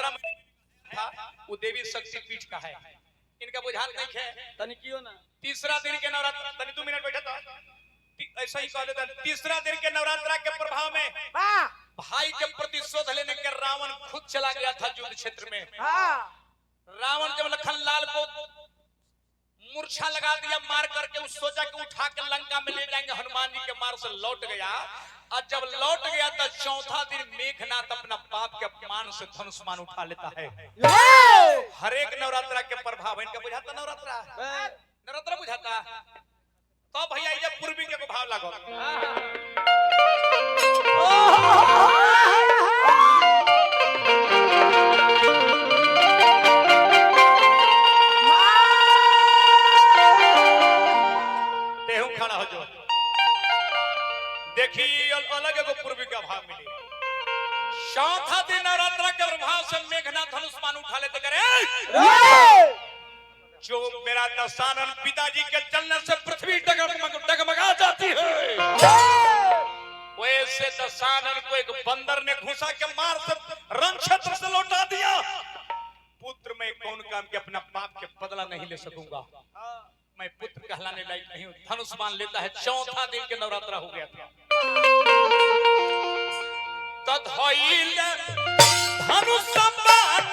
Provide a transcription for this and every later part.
11 था वो देवी शक्ति पीठ का है। इनका बुझात नहीं है तनी कियो ना। तीसरा दिन के नवरात्र तनी 2 मिनट बैठा था ऐसा ही कह देता। तीसरा दिन के नवरात्रा के प्रभाव में भाई के प्रतिशोध लेने के रावण खुद चला गया था युद्ध क्षेत्र में। रावण जब लखन लाल को मूर्छा लगा दिया मार करके उस सोचा कि उठा के लंका में ले जाएंगे, हनुमान जी के मार से लौट गया। और जब लौट गया तो चौथा दिन मेघनाथ अपना बाप के अपमान से धनुष्मान उठा लेता है। हर एक नवरात्रा के प्रभाव इनका बुझाता नवरात्रा बुझाता तो भैया ये पूर्वी के भाव लागो तेहू खड़ा हो जो देखिए अलग एगो पूर्वी का भाव मिले। चौथा दिन नवरात्रा के प्रभाव से मेघनाथ धनुष्मान उठा लेते करे जो मेरा दशानन पिताजी के चलने से पृथ्वी डगमगा जाती है वैसे दशानन को एक बंदर ने घुसा के मार से रण क्षेत्र से लौटा दिया। पुत्र मैं कौन काम के अपना बाप के बदला नहीं ले सकूंगा, मैं पुत्र कहलाने लायक नहीं हूं। धनुष्मान लेता है। चौथा दिन के नवरात्रा हो गया था। धनुष्मान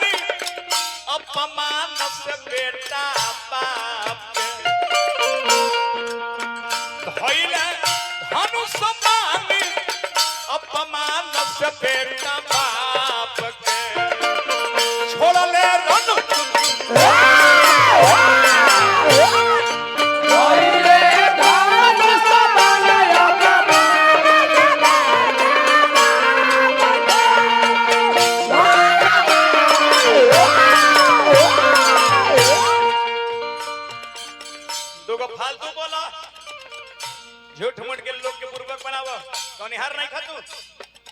अपमान से बेटा बाप धइले धनुष्मान अपमान से बेटा बाप के छोड़ले रण फालतू बोला झूठ मूठ के लोग के पूर्वक बनावो कौनिहार नहीं खातू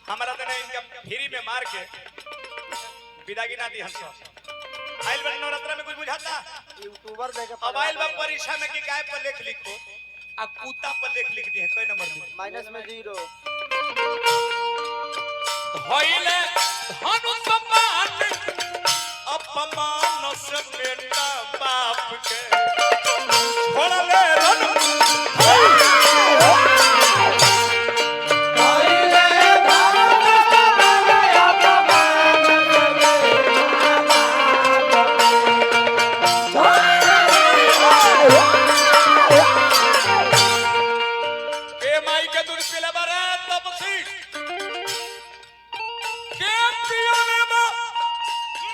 हमारा तो इनका फ्री में मार के विदागी ना दी हमसे आइल बन नवरात्रा में कुछ बुझाता यूट्यूबर देखे मोबाइल में परीक्षा में की गाय पर लेख लिखो आ कुत्ता पर लिख दिए कोई नंबर में माइनस में 0 होइले धनुष्मान अपमान से बेटा बाप के छोड़ले रण के माई के दूध पिला बारा तपसी के पियोने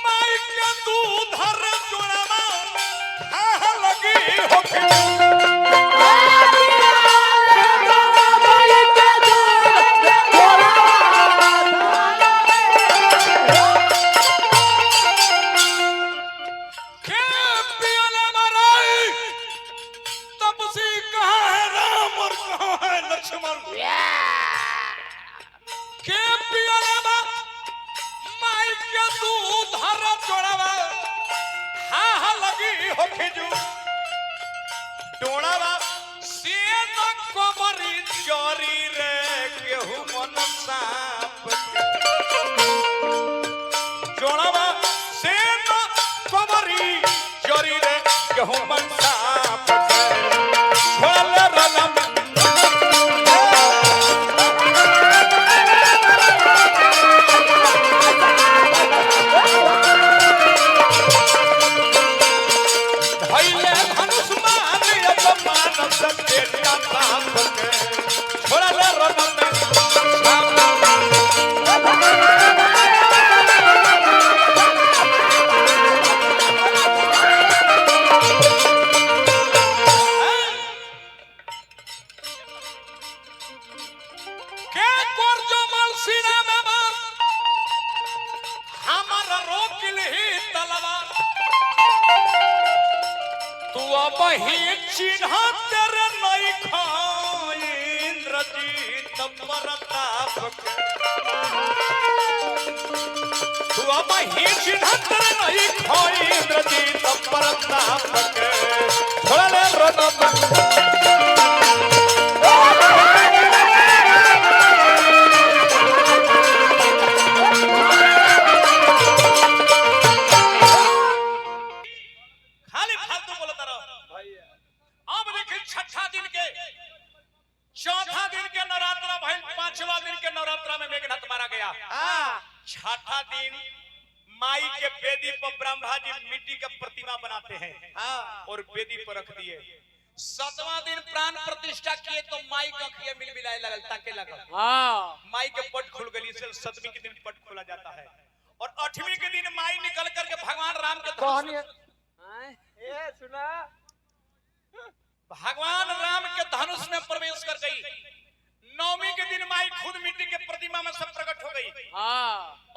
माई के दूध हर जोड़ामा खा लगी होके माई के वेदी पर ब्रह्मा जी मिट्टी का प्रतिमा बनाते हैं और वेदी पर रख दिए। 7वां दिन प्राण प्रतिष्ठा किए तो माई का अखियां मिलमिलाए लगल, ताके लगल। माई के पट खुल गई से 7वीं के दिन पट खोला जाता है और 8वीं के दिन माई निकल करके भगवान राम के सुना भगवान राम के धनुष में प्रवेश कर गई। 9वीं के दिन माई खुद मिट्टी के प्रतिमा में सब प्रकट हो गई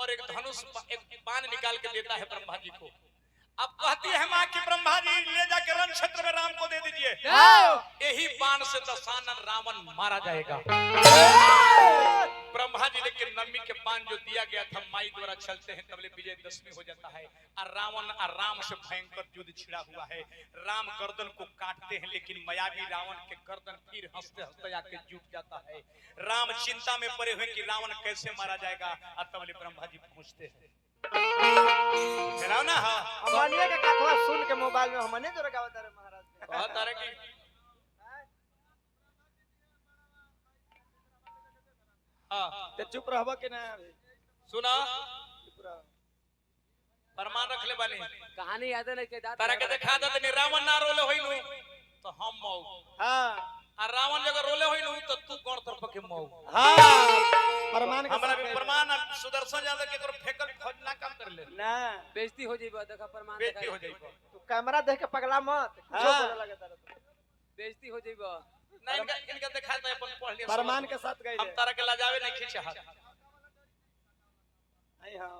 और एक धनुष एक बाण निकाल के देता है ब्रह्मा जी को। अब कहती है मां कि ब्रह्मा जी ले जाके रण क्षेत्र में राम को दे दीजिए, यही बाण से दशानन रावण मारा जाएगा। ब्रह्मा जी लेकिन 9वीं के बाण जो दिया गया था माई द्वारा चलते हैं तबले विजयदशमी हो जाता है और रावण और राम से भयंकर युद्ध छिड़ा हुआ है। राम गर्दन को काटते हैं लेकिन मायावी रावण के गर्दन फिर हंसते हंसते आके जुट जाता है। राम चिंता में पड़े हुए कि रावण कैसे मारा जाएगा और तबले ब्रह्मा जी पहुंचते हैं। चलाओ ना। हमने के कथवा सुन के मोबाइल में हमने जो रखावत है महाराज बहुत तरह की ते चुप रहबो के ना सुना फरमान रख ले बानी कहानी याद नहीं के दादा तारा के देखा दत नि रावण ना रोले होइनु तो हम मौ हां आ रावण जगह रोले होइनु तो तू कौन तरफ के मौ। हां प्रमाण के हमरा भी प्रमाण सुदर्शन यादव के तोर फेकल खोज ना काम कर ले ना बेइज्जती हो जाइबा। देखा प्रमाण बेइज्जती हो जाइबो। तू कैमरा देख के पगला मत जो बोले लगे तारा बेइज्जती हो जाइबा। ना इनका देखा दे अपन पढ़ लिया प्रमाण के साथ गई हम तारा के लाजावे नहीं खींचे हाथ। आई हां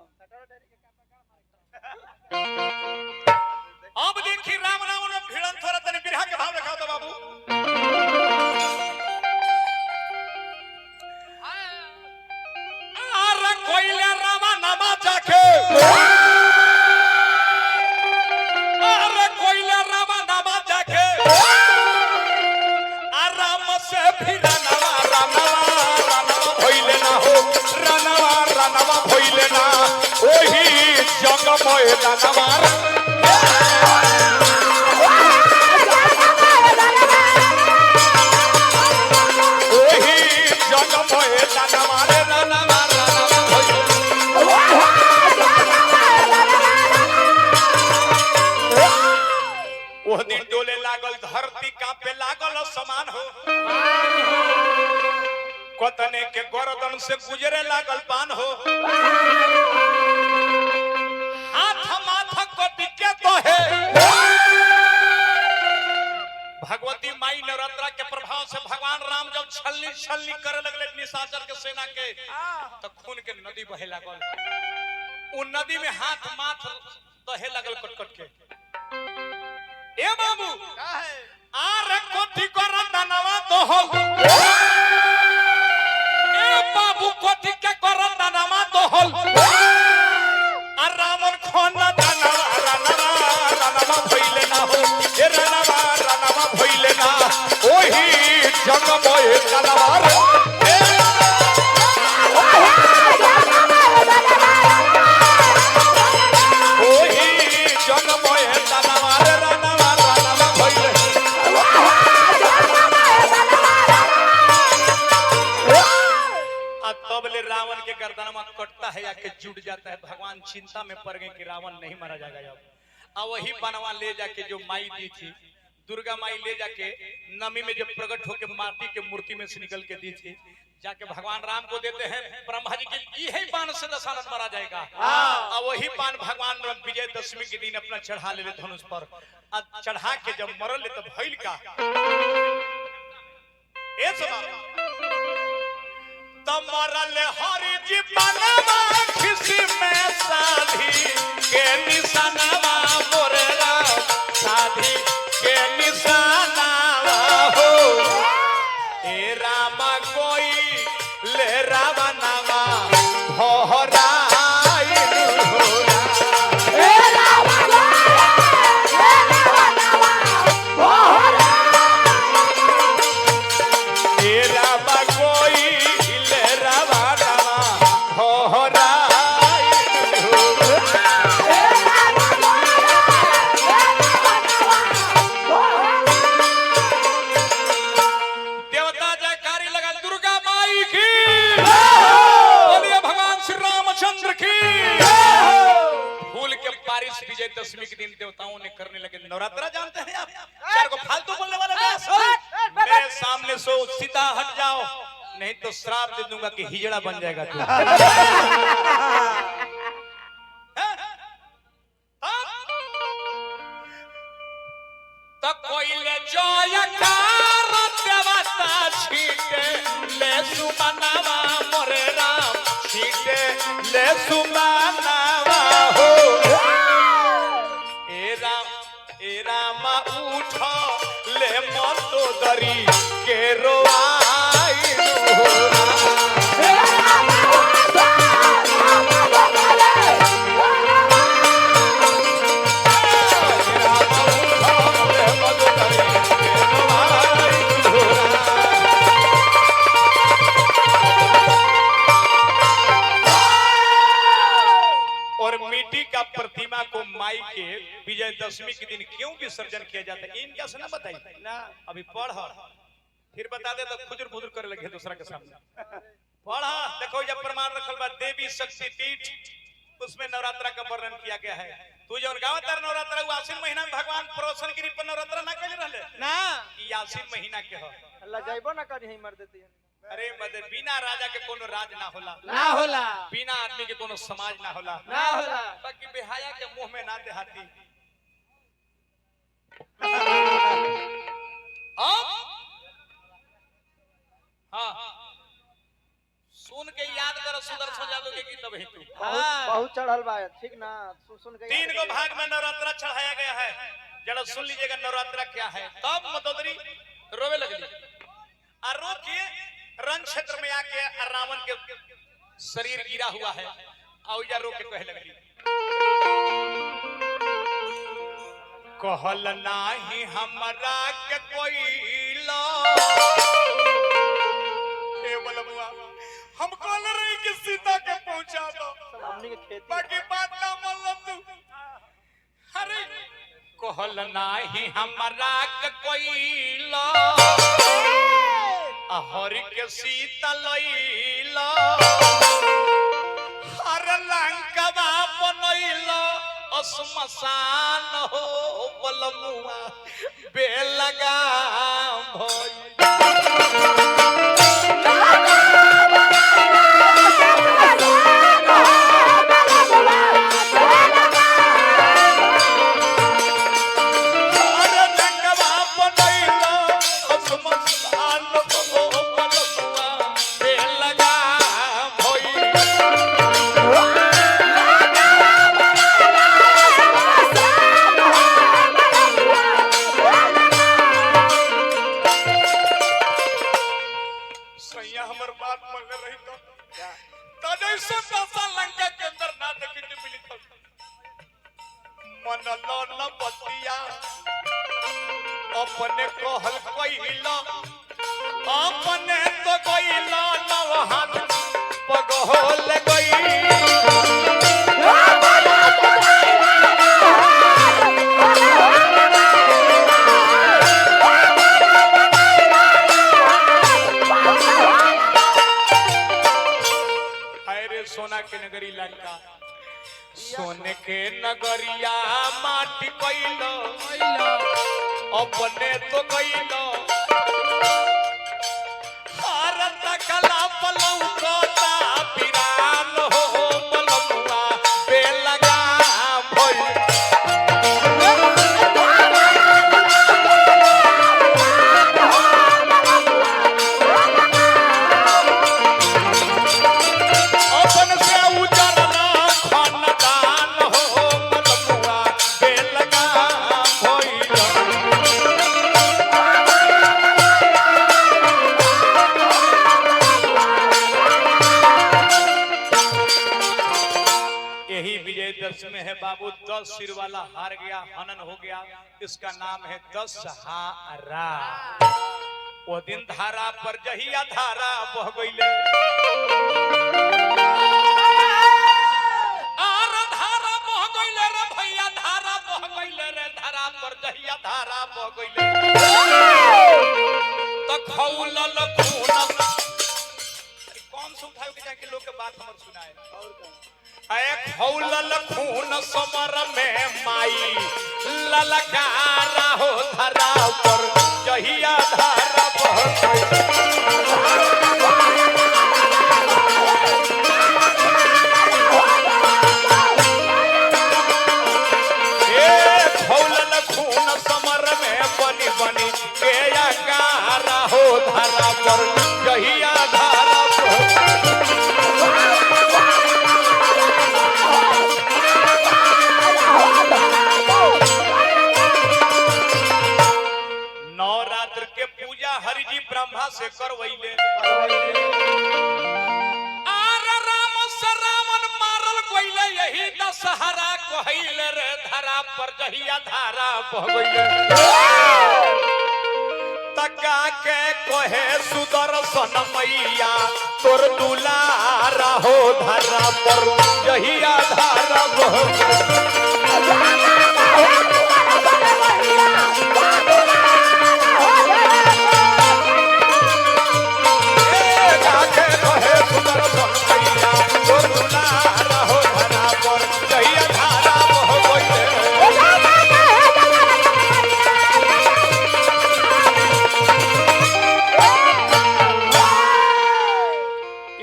अब देखी राम रावण में भिड़न थोड़ा तने बिरहा के भाव रखाओ तो बाबू। अरे कोइले रामा नामा जाके अरे कोइले रामा नामा जाके आराम से भिड़ा नवा रानवा भइले ना हो रानवा भइले ना ओही जग मोयला नवा ओही जग मोयला नवा रे रानवा वो दिन डोले लागल धरती कांपे लागल समान हो कतने के गर्दन से गुजरे लागल पान हो हाथ माथा कटी के तो है भगवती माई नवरात्रा के प्रभाव से भगवान राम जब छलनी छलनी करे लगले निशाचर के सेना के तो खून के नदी बहे लागल। उन नदी में हाथ माथ तहे लगल कटकट के। ए बाबू का है आरे कोठी करंदनवा तो हो ए बाबू कोठी के करंदनवा तो हो आ रावण खोन दनवा रानवा भइले ना हो ए रानवा भइले ना ओही जग मोय तलवार ओही जग मोय तलवार रानवा भइले तबले रावण के गर्दनमा कटता है या के जुट जाता है। भगवान चिंता में पड़ गए कि रावण नहीं मारा जाएगा अब। अब वही बनवा ले जाके जो माई दी थी दुर्गा माई ले जाके नमी में जब प्रकट होके माटी के मूर्ति में से निकल के दी थी जाके भगवान राम को देते हैं। ब्रह्मा जी के यही बाण से दशानन मारा जाएगा। अब वही बाण भगवान विजयदशमी के दिन अपना चढ़ा ले धनुष पर चढ़ा के जब मरल तब भइल का ए सब तमरल हरि जी बनवा खिसी में साधी के निशानवा मोरला साधी के निशानवा हो ए राम कोई ले रावणवा भोहराई होला ए राम कोई ले रावणवा भोहराई होला सिफारिश विजयदशमी के दिन देवताओं ने करने लगे। नवरात्रा जानते हैं आप? चार को फालतू बोलने वाला मेरे सामने सो सीधा हट जाओ, नहीं तो श्राप दे दूंगा कि हिजड़ा बन जाएगा तू। तो कोई ले जयकार देवता छीटे ले सुमनावा मोरे राम, छीटे ले सुमनावा हो। ए राम उठो ले मतो दरी के रोआई हो। प्रतिमा को माई के विजयदशमी के दिन क्यों विसर्जन किया जाता है, इनका से ना बताइए ना। अभी पढ़ फिर बता दे तो खुजर खुजर करे लगे दूसरा के सामने। पढ़ देखो जब प्रमाण रखल बा देवी शक्ति पीठ, उसमें नवरात्रा का वर्णन किया गया है। तू जो गावतार नवरात्रा वो आश्विन महीना में भगवान प्रवसन गिरी पर नवरात्रा ना कइले रहले ना, ई आश्विन महीना के हो। अल्लाह जाइबो ना करी मर देती है। अरे मदे बिना राजा के कोनो राज ना होला, ना होला। बिना आदमी के कोनो समाज ना होला, ना होला। बाकी बेहाया के मुंह में ना देहाती। हाँ सुन के याद कर सुदर्शन यादव के गीत तब हेतु बहुत चढ़ल बा, ठीक ना। सुन के 3 को भाग में नवरात्रा चढ़ाया गया है। जरा सुन लीजिएगा नवरात्रा क्या है। तब मदोदरी रोवे लगली और रो के रण क्षेत्र में आके रावण के शरीर गिरा हुआ है, औजा रो के कहे लगली कहल नाही हमरा के कोई लो। ए बलबुआ हम कहल रही कि सीता के पहुंचा दो, हमनी के खेती बाकी बात ना मान तू। अरे कहल नाही हमरा के कोई लो, हर के सीता लइला हर लंकवा बनइला असमसान हो बलमुआ बेलगा भई। अपने कहल कइला अपने तो कइला नव हाथ पगहोल गई। अरे सोना के नगरी लंका, सोने के नगरिया माटी कइलो अपने तो कइलो भारत कला पलौता बिरान हो बलमुआ बेलगा भई। अपन से उजरना खानदान हो बलमुआ बेलगा भई। यही विजयदशमी है बाबू। 10 सिर वाला हार गया, हनन हो गया, इसका नाम है दशहरा। वो दिन धारा पर जहिया धारा बह गईले आर धारा बह गईले रे भैया, धारा बह गईले रे, धारा पर जहिया धारा बह गईले तो खौलल खून। कौन से उठाओ के जाके लोग के बात हमर सुनाए। एक हौलल खून समर में माई ललकारा हो धरा पर जहिया धारा हौलल खून समर में बनी बनी के गारा हो धरा पर जहिया धारा नवरात्र के पूजा हरिजी ब्रह्मा से करवैले आर राम से रावण मारल गइले यही दशहरा कहैले रे धरा पर जहिया धारा बह गइले तका के कहे सुदर्शन मैया तोर दुलारा हो धरा पर जहिया धारा बह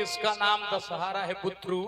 इसका नाम दशहरा है पुत्रु।